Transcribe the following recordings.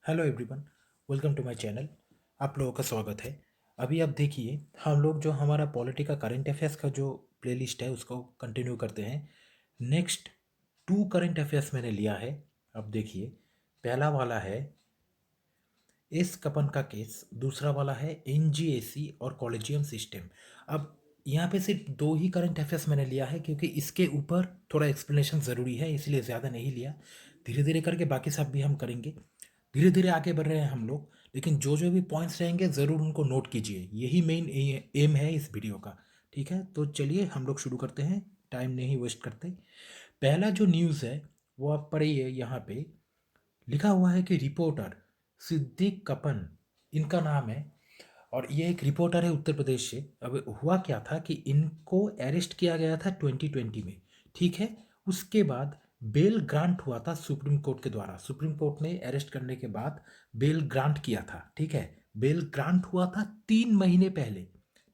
Hello everyone, welcome to my channel. आप लोगों का स्वागत है। अभी आप देखिए, हम लोग जो हमारा पॉलिटी का करंट अफेयर्स का जो प्लेलिस्ट है उसको कंटिन्यू करते हैं। नेक्स्ट 2 करंट अफेयर्स मैंने लिया है। अब देखिए, पहला वाला है एस कपन का केस, दूसरा वाला है एनजीएसी और कॉलेजियम सिस्टम। अब यहाँ पे सिर्फ दो ही करंट अफेयर्स मैंने लिया है क्योंकि इसके ऊपर थोड़ा एक्सप्लेनेशन ज़रूरी है, इसलिए ज़्यादा नहीं लिया। धीरे धीरे करके बाकी सब भी हम करेंगे। धीरे धीरे आगे बढ़ रहे हैं हम लोग, लेकिन जो जो भी पॉइंट्स रहेंगे ज़रूर उनको नोट कीजिए। यही मेन एम है इस वीडियो का। ठीक है, तो चलिए हम लोग शुरू करते हैं, टाइम नहीं वेस्ट करते। पहला जो न्यूज़ है वो आप पढ़िए। यहाँ पे लिखा हुआ है कि रिपोर्टर सिद्दीक कपन इनका नाम है, और ये एक रिपोर्टर है उत्तर प्रदेश से। अब हुआ क्या था कि इनको अरेस्ट किया गया था 2020 में। ठीक है, उसके बाद बेल ग्रांट हुआ था सुप्रीम कोर्ट के द्वारा। सुप्रीम कोर्ट ने अरेस्ट करने के बाद बेल ग्रांट किया था। ठीक है, बेल ग्रांट हुआ था 3 महीने पहले।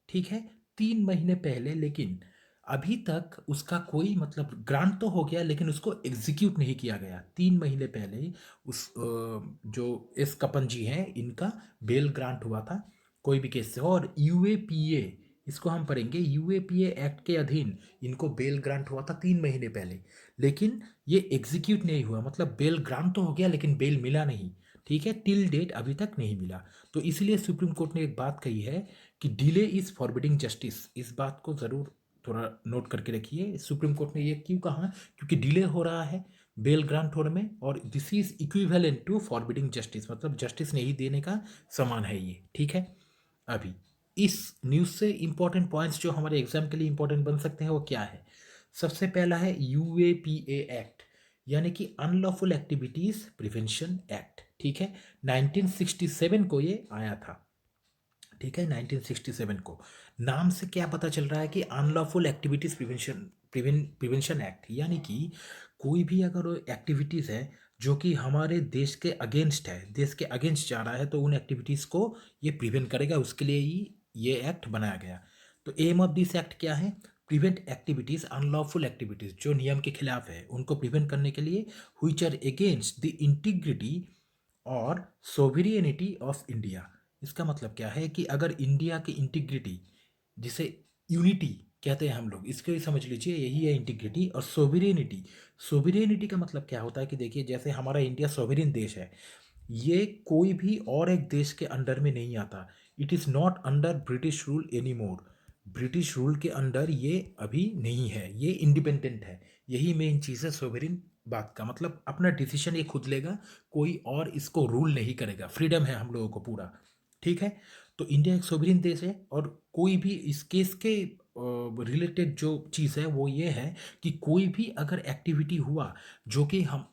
ठीक है, 3 महीने पहले, लेकिन अभी तक उसका कोई मतलब ग्रांट तो हो गया लेकिन उसको एग्जीक्यूट नहीं किया गया। 3 महीने पहले उस जो एस कपन जी हैं इनका बेल ग्रांट हुआ था कोई भी केस से। और यूएपीए, इसको हम पढ़ेंगे, यूएपीए एक्ट के अधीन इनको बेल ग्रांट हुआ था 3 महीने पहले, लेकिन ये एग्जीक्यूट नहीं हुआ। मतलब बेल ग्रांट तो हो गया लेकिन बेल मिला नहीं। ठीक है, टिल डेट अभी तक नहीं मिला। तो इसलिए सुप्रीम कोर्ट ने एक बात कही है कि डिले इज फॉरबिडिंग जस्टिस। इस बात को ज़रूर थोड़ा नोट करके रखिए। सुप्रीम कोर्ट ने ये क्यों कहा? क्योंकि डिले हो रहा है बेल ग्रांट होने में, और this is equivalent to forbidding justice, मतलब जस्टिस नहीं देने का समान है ये। ठीक है, अभी इस न्यूज़ से इंपॉर्टेंट पॉइंट्स जो हमारे एग्जाम के लिए इंपॉर्टेंट बन सकते हैं वो क्या है? सबसे पहला है यूएपीए एक्ट, यानी कि अनलॉफुल एक्टिविटीज प्रिवेंशन एक्ट। ठीक है, 1967 को ये आया था। ठीक है, 1967 को। नाम से क्या पता चल रहा है कि अनलॉफुल एक्टिविटीज प्रिवेंशन एक्ट, यानी कि कोई भी अगर एक्टिविटीज़ है जो कि हमारे देश के अगेंस्ट है, देश के अगेंस्ट जा रहा है, तो उन एक्टिविटीज़ को ये प्रिवेंट करेगा। उसके लिए ही ये एक्ट बनाया गया। तो एम ऑफ दिस एक्ट क्या है? प्रिवेंट एक्टिविटीज़, अनलॉफुल एक्टिविटीज़ जो नियम के खिलाफ है उनको प्रिवेंट करने के लिए, which are against the integrity और सोवरियनिटी ऑफ इंडिया। इसका मतलब क्या है कि अगर इंडिया की इंटीग्रिटी, जिसे यूनिटी कहते हैं हम लोग, इसको ही समझ लीजिए, यही है इंटीग्रिटी। और सोवरेनिटी, सोवरेनिटी का मतलब क्या होता है कि देखिए, जैसे हमारा इंडिया सोवरेन देश है, ये कोई भी और एक देश के अंडर में नहीं आता। It is not under British rule any more. British rule के अंडर ये अभी नहीं है, ये इंडिपेंडेंट है। यही मेन चीज़ है सोवरेन बात का मतलब, अपना डिसीजन ये खुद लेगा, कोई और इसको रूल नहीं करेगा। फ्रीडम है हम लोगों को पूरा। ठीक है, तो इंडिया एक सोवरेन देश है, और कोई भी इस केस के रिलेटेड जो चीज़ है वो ये है कि कोई भी अगर एक्टिविटी हुआ जो कि हम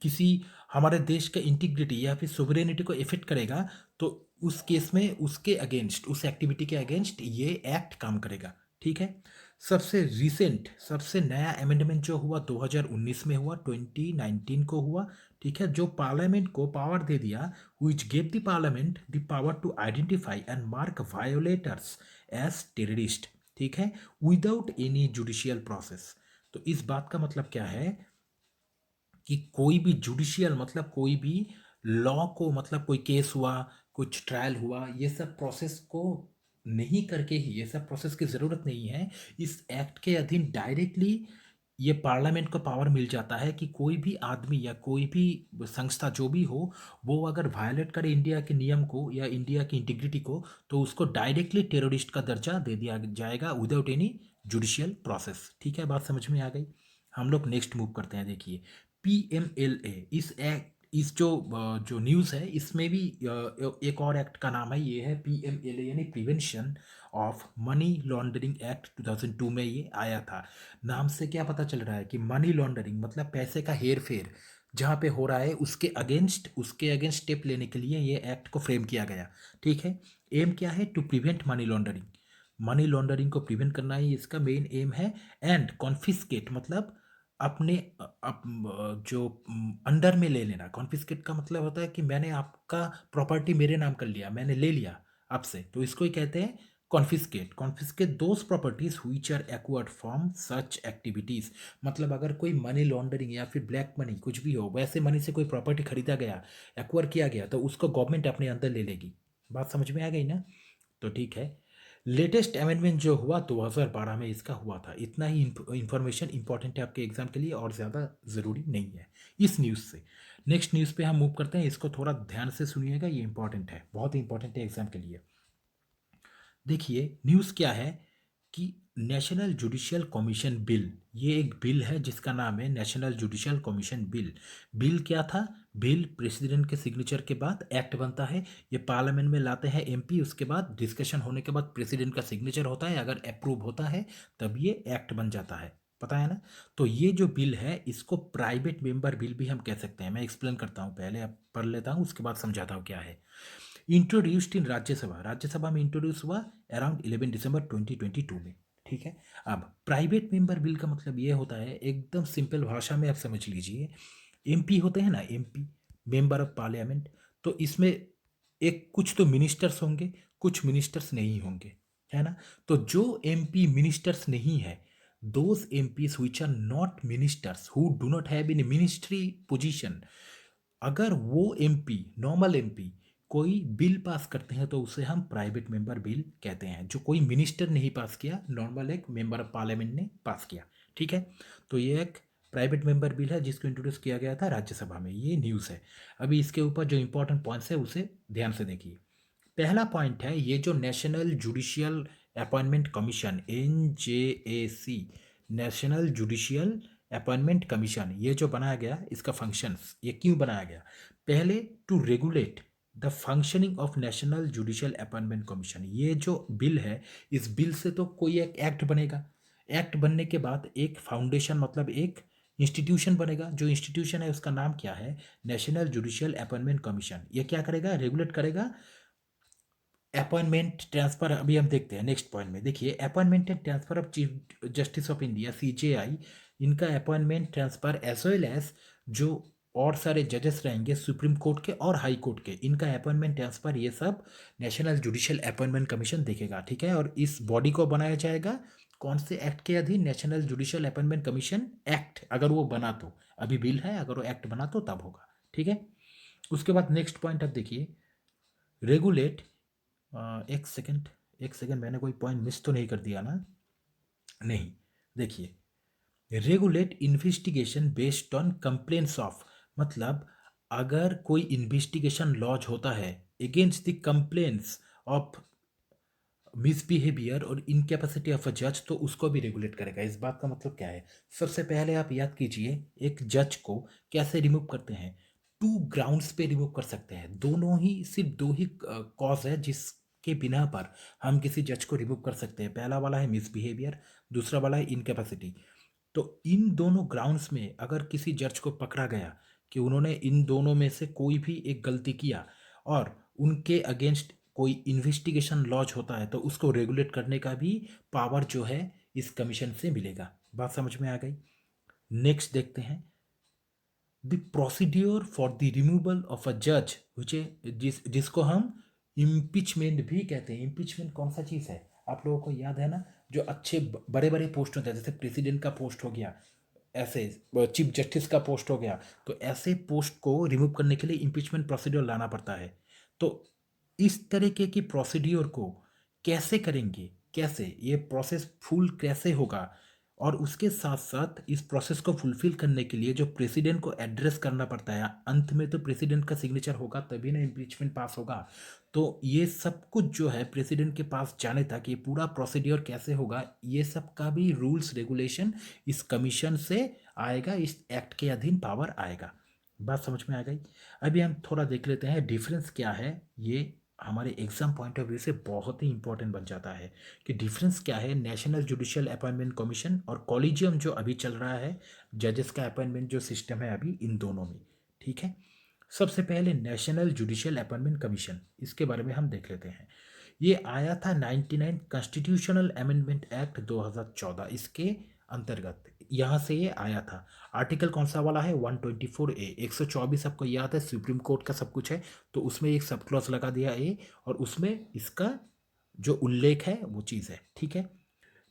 किसी हमारे देश का इंटीग्रिटी या फिर सोवरेनिटी को इफेक्ट करेगा, तो उस केस में उसके अगेंस्ट, उस एक्टिविटी के अगेंस्ट ये एक्ट काम करेगा। ठीक है, सबसे रिसेंट, सबसे नया अमेंडमेंट जो हुआ 2019 में हुआ, 2019 को हुआ। ठीक है, जो पार्लियामेंट को पावर दे दिया, which gave the parliament the power to identify and mark violators as terrorist। ठीक है, विदाउट एनी जुडिशियल प्रोसेस। तो इस बात का मतलब क्या है कि कोई भी जुडिशियल मतलब कोई भी लॉ को, मतलब कोई केस हुआ, कुछ ट्रायल हुआ, ये सब प्रोसेस को नहीं करके ही, ये सब प्रोसेस की ज़रूरत नहीं है। इस एक्ट के अधीन डायरेक्टली ये पार्लियामेंट को पावर मिल जाता है कि कोई भी आदमी या कोई भी संस्था जो भी हो, वो अगर वायलेट करे इंडिया के नियम को या इंडिया की इंटीग्रिटी को, तो उसको डायरेक्टली टेररिस्ट का दर्जा दे दिया जाएगा विदाउट एनी जुडिशियल प्रोसेस। ठीक है, बात समझ में आ गई। हम लोग नेक्स्ट मूव करते हैं। देखिए, पीएमएलए, इस एक्ट, इस जो न्यूज़ है इसमें भी एक और एक्ट का नाम है, ये है पीएमएलए, यानी prevention of money laundering act 2002 में ये आया था। नाम से क्या पता चल रहा है कि मनी लॉन्ड्रिंग मतलब पैसे का हेर फेर जहाँ पे हो रहा है, उसके अगेंस्ट स्टेप लेने के लिए ये एक्ट को फ्रेम किया गया। ठीक है, एम क्या है? To prevent money laundering. Money laundering को प्रिवेंट करना ही इसका मेन एम है। एंड कॉन्फिस्केट मतलब अपने जो अंडर में ले लेना। कॉन्फिस्केट का मतलब होता है कि मैंने आपका प्रॉपर्टी मेरे नाम कर लिया, मैंने ले लिया आपसे, तो इसको ही कहते हैं confiscate, confiscate those properties which are acquired from such activities. मतलब अगर कोई मनी लॉन्ड्रिंग या फिर ब्लैक मनी कुछ भी हो, वैसे मनी से कोई प्रॉपर्टी खरीदा गया, एक्वायर किया गया, तो उसको गवर्नमेंट अपने अंदर ले लेगी। बात समझ में आ गई ना? तो ठीक है। लेटेस्ट अमेंडमेंट जो हुआ 2012 में इसका हुआ था। इतना ही इंफॉर्मेशन इंपॉर्टेंट है आपके एग्जाम के लिए और ज़्यादा ज़रूरी नहीं है इस न्यूज़ से। नेक्स्ट न्यूज़ पे हम मूव करते हैं, इसको थोड़ा ध्यान से सुनिएगा, ये इंपॉर्टेंट है, बहुत इंपॉर्टेंट है एग्जाम के लिए। देखिए न्यूज़ क्या है कि नेशनल जुडिशियल कमीशन बिल, ये एक बिल है जिसका नाम है national judicial commission bill. Bill क्या था? बिल प्रेसिडेंट के सिग्नेचर के बाद एक्ट बनता है, ये पार्लियामेंट में लाते हैं एमपी, उसके बाद डिस्कशन होने के बाद प्रेसिडेंट का सिग्नेचर होता है, अगर अप्रूव होता है तब ये एक्ट बन जाता है। पता है ना? तो ये जो बिल है इसको प्राइवेट मेंबर बिल भी हम कह सकते हैं। मैं एक्सप्लेन करता हूँ, पहले आप पढ़ लेता हूँ उसके बाद समझाता हूँ क्या है। इंट्रोड्यूस्ड इन राज्यसभा, राज्यसभा में इंट्रोड्यूस हुआ अराउंड 11 दिसंबर 2022 में। ठीक है। अब प्राइवेट मेंबर बिल का मतलब ये होता है, एकदम सिंपल भाषा में आप समझ लीजिए, एमपी होते हैं ना, एमपी, मेंबर ऑफ पार्लियामेंट, तो इसमें एक कुछ तो मिनिस्टर्स होंगे, कुछ मिनिस्टर्स नहीं होंगे, है ना? तो जो एमपी मिनिस्टर्स नहीं है, those MPs which are not ministers who do not have in ministry position, अगर वो एमपी, नॉर्मल एमपी कोई बिल पास करते हैं तो उसे हम प्राइवेट मेंबर बिल कहते हैं। जो कोई मिनिस्टर नहीं पास किया, नॉर्मल एक मेंबर ऑफ पार्लियामेंट ने पास किया। ठीक है। तो ये एक प्राइवेट मेंबर बिल है जिसको इंट्रोड्यूस किया गया था राज्यसभा में। ये न्यूज़ है। अभी इसके ऊपर जो इंपॉर्टेंट पॉइंट्स है उसे ध्यान से देखिए। पहला पॉइंट है, ये जो national judicial appointment commission, NJAC, national judicial appointment commission, ये जो बनाया गया, इसका फंक्शंस, ये क्यों बनाया गया? पहले to regulate the functioning of national judicial appointment commission. ये जो बिल है, इस बिल से तो कोई एक एक्ट बनेगा, एक्ट बनने के बाद एक फाउंडेशन, मतलब एक इंस्टीट्यूशन बनेगा। जो इंस्टीट्यूशन है उसका नाम क्या है? National judicial appointment commission. ये क्या करेगा? रेगुलेट करेगा अपॉइंटमेंट ट्रांसफर। अभी हम देखते हैं नेक्स्ट पॉइंट में। देखिए, appointment and transfer of chief justice of India, CJI, इनका appointment transfer as well as जो और सारे जजेस रहेंगे सुप्रीम कोर्ट के और हाई कोर्ट के, इनका अपॉइंटमेंट ट्रांसफर, ये सब नेशनल जुडिशियल अपॉइंटमेंट कमीशन देखेगा। ठीक है। और इस बॉडी को बनाया जाएगा कौन से एक्ट के अधीन? National judicial appointment commission act, अगर वो बना तो। अभी बिल है, अगर वो एक्ट बना तो तब होगा। ठीक है। उसके बाद नेक्स्ट पॉइंट अब देखिए, रेगुलेट, एक सेकंड, एक सेकंड, मैंने कोई पॉइंट मिस तो नहीं कर दिया ना? नहीं। देखिए, regulate investigation based on complaints of, मतलब अगर कोई इन्वेस्टिगेशन लॉन्च होता है against the complaints of misbehaviour और इनकैपेसिटी ऑफ अ जज, तो उसको भी रेगुलेट करेगा। इस बात का मतलब क्या है? सबसे पहले आप याद कीजिए, एक जज को कैसे रिमूव करते हैं? 2 ग्राउंड्स पे रिमूव कर सकते हैं। दोनों ही, सिर्फ दो ही कॉज है जिसके बिना पर हम किसी जज को रिमूव कर सकते हैं। पहला वाला है मिसबिहेवियर, दूसरा वाला है इनकैपेसिटी। तो इन दोनों ग्राउंड्स में अगर किसी जज को पकड़ा गया कि उन्होंने इन दोनों में से कोई भी एक गलती किया और उनके अगेंस्ट कोई इन्वेस्टिगेशन लॉन्च होता है, तो उसको रेगुलेट करने का भी पावर जो है इस कमीशन से मिलेगा। बात समझ में आ गई? नेक्स्ट देखते हैं, the procedure for the removal of a जज विच, जिसको हम इम्पीचमेंट भी कहते हैं। इम्पीचमेंट कौन सा चीज़ है? आप लोगों को याद है ना? जो अच्छे बड़े बड़े पोस्ट होते हैं, जैसे प्रेसिडेंट का पोस्ट हो गया, ऐसे चीफ जस्टिस का पोस्ट हो गया, तो ऐसे पोस्ट को रिमूव करने के लिए इम्पीचमेंट प्रोसीड्योर लाना पड़ता है। तो इस तरीके की प्रोसीड्योर को कैसे करेंगे, कैसे ये प्रोसेस फुल कैसे होगा, और उसके साथ साथ इस प्रोसेस को फुलफिल करने के लिए जो प्रेसिडेंट को एड्रेस करना पड़ता है, अंत में तो प्रेसिडेंट का सिग्नेचर होगा तभी ना इम्पीचमेंट पास होगा। तो ये सब कुछ जो है प्रेसिडेंट के पास जाने तक ये पूरा प्रोसीड्योर कैसे होगा, ये सब का भी रूल्स रेगुलेशन इस कमीशन से आएगा, इस एक्ट के अधीन पावर आएगा। बात समझ में आ गई? अभी हम थोड़ा देख लेते हैं डिफरेंस क्या है। ये हमारे एग्जाम पॉइंट ऑफ व्यू से बहुत ही इंपॉर्टेंट बन जाता है कि डिफरेंस क्या है नेशनल जुडिशियल अपॉइंटमेंट कमीशन और कॉलेजियम जो अभी चल रहा है, जजेस का अपॉइंटमेंट जो सिस्टम है अभी, इन दोनों में। ठीक है। सबसे पहले नेशनल जुडिशियल अपॉइंटमेंट कमीशन, इसके बारे में हम देख लेते हैं। ये आया था 99 कॉन्स्टिट्यूशनल अमेंडमेंट एक्ट 2014, इसके अंतर्गत यहाँ से ये आया था। आर्टिकल कौन सा वाला है? 124A, 124 आपको याद है, सुप्रीम कोर्ट का सब कुछ है, तो उसमें एक सब क्लॉज लगा दिया ए, और उसमें इसका जो उल्लेख है वो चीज़ है, ठीक है।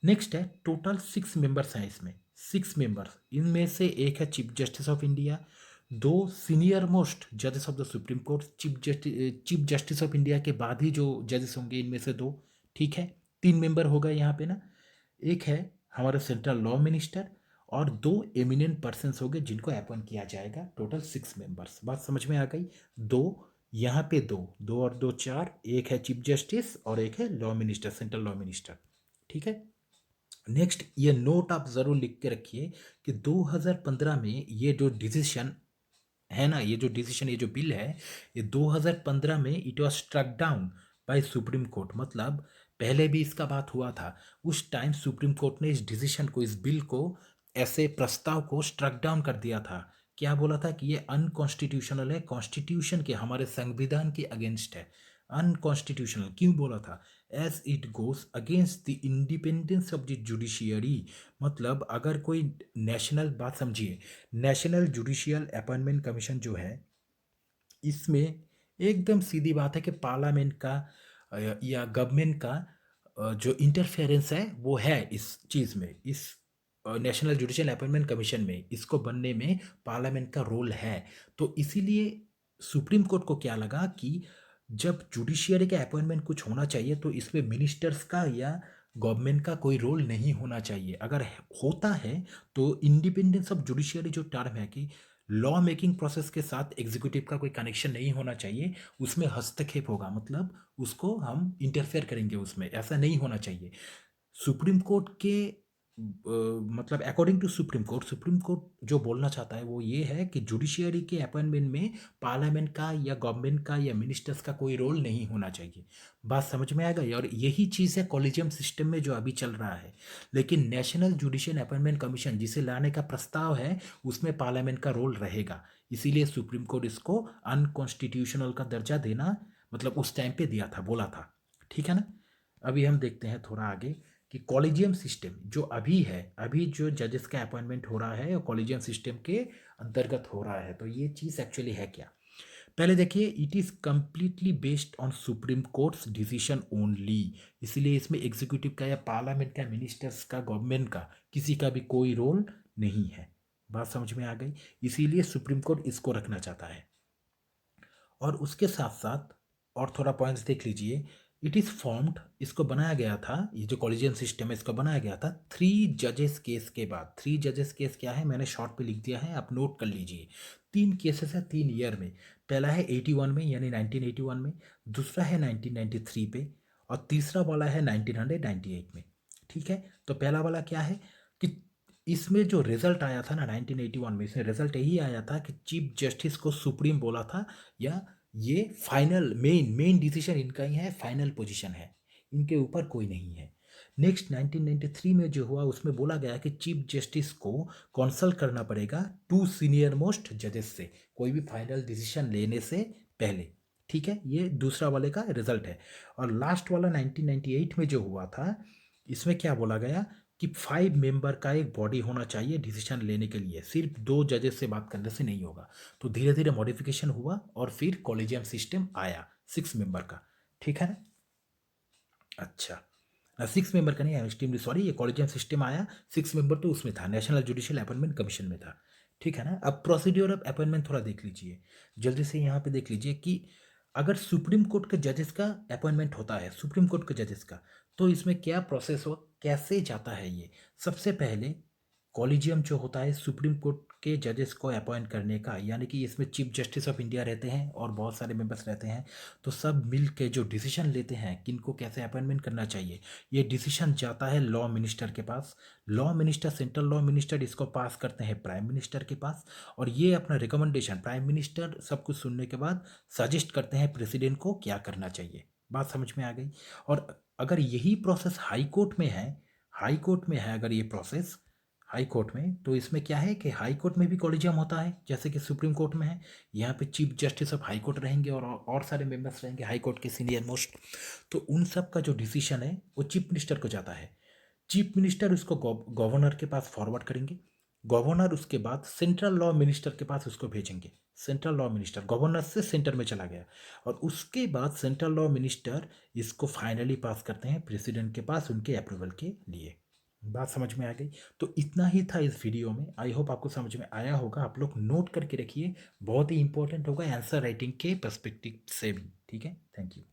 नेक्स्ट है टोटल 6 मेंबर्स हैं इसमें, 6 मेंबर्स, इनमें से एक है चीफ जस्टिस ऑफ इंडिया, दो सीनियर मोस्ट जजेस of the supreme court, chief justice of India के बाद ही जो जजेस होंगे इनमें से दो, ठीक है। 3 मेंबर होगा यहाँ पे ना। एक है हमारा सेंट्रल लॉ मिनिस्टर, और दो एमिनेंट पर्सन्स होंगे जिनको अपॉइंट किया जाएगा। टोटल 6 मेंबर्स, बात समझ में आ गई। दो यहाँ पे, दो दो और दो चार, एक है चीफ जस्टिस और एक है law minister, central law minister, ठीक है। नेक्स्ट, ये नोट आप ज़रूर लिख के रखिए कि 2015 में ये जो डिसीजन है ना, ये जो डिसीजन, ये जो बिल है, ये 2015 में it was struck down by supreme court. मतलब पहले भी इसका बात हुआ था, उस टाइम सुप्रीम कोर्ट ने इस डिसीजन को, इस बिल को, ऐसे प्रस्ताव को स्ट्रक डाउन कर दिया था। क्या बोला था कि ये अनकॉन्स्टिट्यूशनल है, कॉन्स्टिट्यूशन के, हमारे संविधान के अगेंस्ट है। अनकॉन्स्टिट्यूशनल क्यों बोला था? As it goes against the independence of the judiciary. मतलब अगर कोई नेशनल, बात समझिए, नेशनल जुडिशियल अपॉइंटमेंट कमीशन जो है, इसमें एकदम सीधी बात है कि पार्लियामेंट का या गवर्नमेंट का जो इंटरफेरेंस है वो है इस चीज़ में, इस नेशनल जुडिशियल अपॉइंटमेंट कमीशन में, इसको बनने में पार्लियामेंट का रोल है। तो इसीलिए सुप्रीम कोर्ट को क्या लगा कि जब जुडिशियरी का अपॉइंटमेंट कुछ होना चाहिए तो इसमें मिनिस्टर्स का या गवर्नमेंट का कोई रोल नहीं होना चाहिए। अगर होता है तो इंडिपेंडेंस ऑफ जुडिशियरी जो टर्म है कि लॉ मेकिंग प्रोसेस के साथ एग्जीक्यूटिव का कोई कनेक्शन नहीं होना चाहिए, उसमें हस्तक्षेप होगा, मतलब उसको हम इंटरफेयर करेंगे उसमें, ऐसा नहीं होना चाहिए। सुप्रीम कोर्ट के मतलब अकॉर्डिंग टू सुप्रीम कोर्ट जो बोलना चाहता है वो ये है कि जुडिशियरी के अपॉइंटमेंट में पार्लियामेंट का या गवर्नमेंट का या मिनिस्टर्स का कोई रोल नहीं होना चाहिए। बात समझ में आ गई? और यही चीज़ है कॉलेजियम सिस्टम में जो अभी चल रहा है। लेकिन नेशनल जुडिशियल अपॉइंटमेंट कमीशन जिसे लाने का प्रस्ताव है, उसमें पार्लियामेंट का रोल रहेगा। इसीलिए सुप्रीम कोर्ट इसको अनकॉन्स्टिट्यूशनल का दर्जा देना, मतलब उस टाइम पे दिया था, बोला था, ठीक है ना। अभी हम देखते हैं थोड़ा आगे कि कॉलेजियम सिस्टम जो अभी है, अभी जो जजेस का अपॉइंटमेंट हो रहा है कॉलेजियम सिस्टम के अंतर्गत हो रहा है। तो ये चीज़ एक्चुअली है क्या? पहले देखिए, it is completely based on supreme courts decision only. इसलिए इसमें एग्जीक्यूटिव का या पार्लियामेंट का, मिनिस्टर्स का, गवर्नमेंट का, किसी का भी कोई रोल नहीं है। बात समझ में आ गई? इसीलिए सुप्रीम कोर्ट इसको रखना चाहता है। और उसके साथ साथ और थोड़ा पॉइंट्स देख लीजिए। इट इज़ फॉर्म्ड, इसको बनाया गया था, ये जो कॉलेजियम सिस्टम है इसको बनाया गया था 3 जजेस केस के बाद। 3 जजेस केस क्या है, मैंने शॉर्ट पे लिख दिया है, आप नोट कर लीजिए। 3 केसेस है 3 ईयर में। पहला है 81 में, यानी 1981 में, दूसरा है 1993 पे, और तीसरा वाला है 1998 में, ठीक है। तो पहला वाला क्या है कि इसमें जो रिजल्ट आया था ना 1981 में, इसमें रिजल्ट यही आया था कि चीफ जस्टिस को सुप्रीम बोला था, या ये फाइनल मेन डिसीजन इनका ही है, फाइनल पोजीशन है, इनके ऊपर कोई नहीं है। नेक्स्ट 1993 में जो हुआ उसमें बोला गया कि चीफ जस्टिस को कंसल्ट करना पड़ेगा 2 सीनियर मोस्ट जजेस से, कोई भी फाइनल डिसीजन लेने से पहले, ठीक है। ये दूसरा वाले का रिजल्ट है। और लास्ट वाला 1998 में जो हुआ था, इसमें क्या बोला गया कि 5 मेंबर का एक बॉडी होना चाहिए डिसीजन लेने के लिए, सिर्फ 2 जजेस से बात करने से नहीं होगा। तो धीरे धीरे मॉडिफिकेशन हुआ और फिर कॉलेजियम सिस्टम आया 6 मेंबर का, ठीक है ना। अच्छा, 6 मेंबर का नहीं, आई एक्सट्रीमली सॉरी, ये कॉलेजियम सिस्टम आया। 6 मेंबर तो उसमें था, नेशनल जुडिशियल अपॉइंटमेंट कमीशन में था, ठीक है ना। अब प्रोसीड्योर ऑफ अपॉइंटमेंट थोड़ा देख लीजिए जल्दी से, यहाँ पे देख लीजिए कि अगर सुप्रीम कोर्ट के जजेस का अपॉइंटमेंट होता है, सुप्रीम कोर्ट के जजेस का, तो इसमें क्या प्रोसेस हो, कैसे जाता है ये। सबसे पहले कॉलेजियम जो होता है सुप्रीम कोर्ट के जजेस को अपॉइंट करने का, यानी कि इसमें चीफ जस्टिस ऑफ इंडिया रहते हैं और बहुत सारे मेंबर्स रहते हैं, तो सब मिल के जो डिसीजन लेते हैं किनको कैसे अपॉइंटमेंट करना चाहिए, ये डिसीजन जाता है लॉ मिनिस्टर के पास। Law minister, central law minister इसको पास करते हैं प्राइम मिनिस्टर के पास, और ये अपना रिकमेंडेशन प्राइम मिनिस्टर सब कुछ सुनने के बाद सजेस्ट करते हैं प्रेसिडेंट को क्या करना चाहिए। बात समझ में आ गई? और अगर यही प्रोसेस हाई कोर्ट में है, हाई कोर्ट में है अगर ये प्रोसेस हाई कोर्ट में, तो इसमें क्या है कि हाई कोर्ट में भी कॉलेजियम होता है जैसे कि सुप्रीम कोर्ट में है। यहाँ पे chief justice of high court रहेंगे और सारे मेंबर्स रहेंगे हाई कोर्ट के सीनियर मोस्ट। तो उन सब का जो डिसीजन है वो चीफ मिनिस्टर को जाता है। चीफ मिनिस्टर उसको गवर्नर के पास फॉरवर्ड करेंगे, गवर्नर उसके बाद सेंट्रल लॉ मिनिस्टर के पास उसको भेजेंगे। सेंट्रल लॉ मिनिस्टर, गवर्नर से सेंटर में चला गया, और उसके बाद सेंट्रल लॉ मिनिस्टर इसको फाइनली पास करते हैं प्रेसिडेंट के पास उनके अप्रूवल के लिए। बात समझ में आ गई? तो इतना ही था इस वीडियो में। आई होप आपको समझ में आया होगा। आप लोग नोट करके रखिए, बहुत ही इंपॉर्टेंट होगा आंसर राइटिंग के पर्सपेक्टिव से भी। ठीक है, थैंक यू।